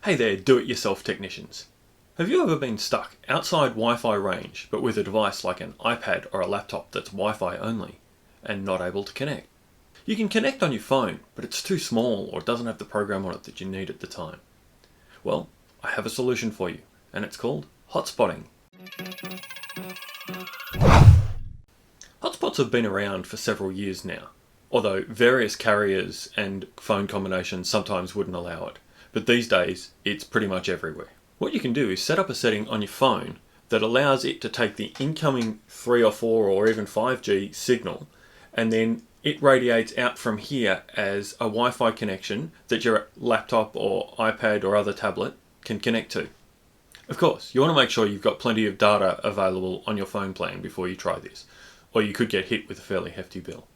Hey there, do-it-yourself technicians. Have you ever been stuck outside Wi-Fi range but with a device like an iPad or a laptop that's Wi-Fi only and not able to connect? You can connect on your phone, but it's too small or doesn't have the program on it that you need at the time. Well, I have a solution for you, and it's called hotspotting. Hotspots have been around for several years now, although various carriers and phone combinations sometimes wouldn't allow it. But these days, it's pretty much everywhere. What you can do is set up a setting on your phone that allows it to take the incoming 3 or 4 or even 5G signal, and then it radiates out from here as a Wi-Fi connection that your laptop or iPad or other tablet can connect to. Of course, you want to make sure you've got plenty of data available on your phone plan before you try this, or you could get hit with a fairly hefty bill.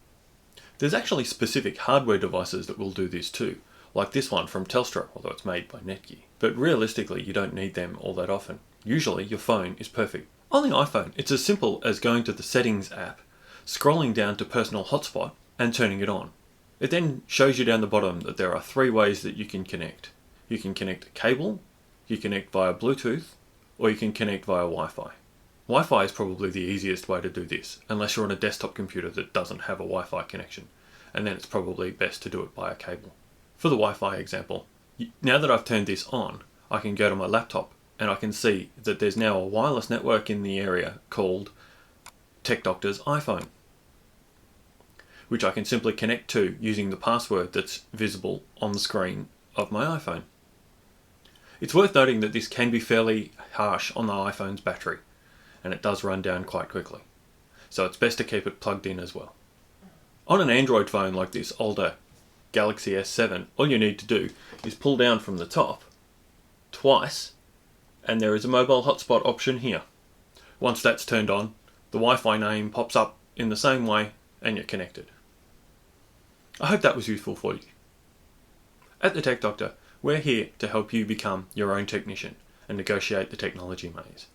There's actually specific hardware devices that will do this too, like this one from Telstra, although it's made by Netgear. But realistically, you don't need them all that often. Usually, your phone is perfect. On the iPhone, it's as simple as going to the Settings app, scrolling down to Personal Hotspot, and turning it on. It then shows you down the bottom that there are 3 ways that you can connect. You can connect a cable, you connect via Bluetooth, or you can connect via Wi-Fi. Wi-Fi is probably the easiest way to do this, unless you're on a desktop computer that doesn't have a Wi-Fi connection, and then it's probably best to do it by a cable. For the Wi-Fi example, now that I've turned this on, I can go to my laptop and I can see that there's now a wireless network in the area called Tech Doctor's iPhone, which I can simply connect to using the password that's visible on the screen of my iPhone. It's worth noting that this can be fairly harsh on the iPhone's battery, and it does run down quite quickly, so it's best to keep it plugged in as well. On an Android phone like this older Galaxy S7, all you need to do is pull down from the top twice, and there is a mobile hotspot option here. Once that's turned on, the Wi-Fi name pops up in the same way and you're connected. I hope that was useful for you. At the Tech Doctor, we're here to help you become your own technician and negotiate the technology maze.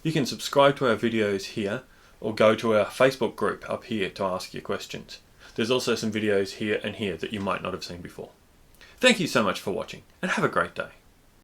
You can subscribe to our videos here or go to our Facebook group up here to ask your questions. There's also some videos here and here that you might not have seen before. Thank you so much for watching, and have a great day.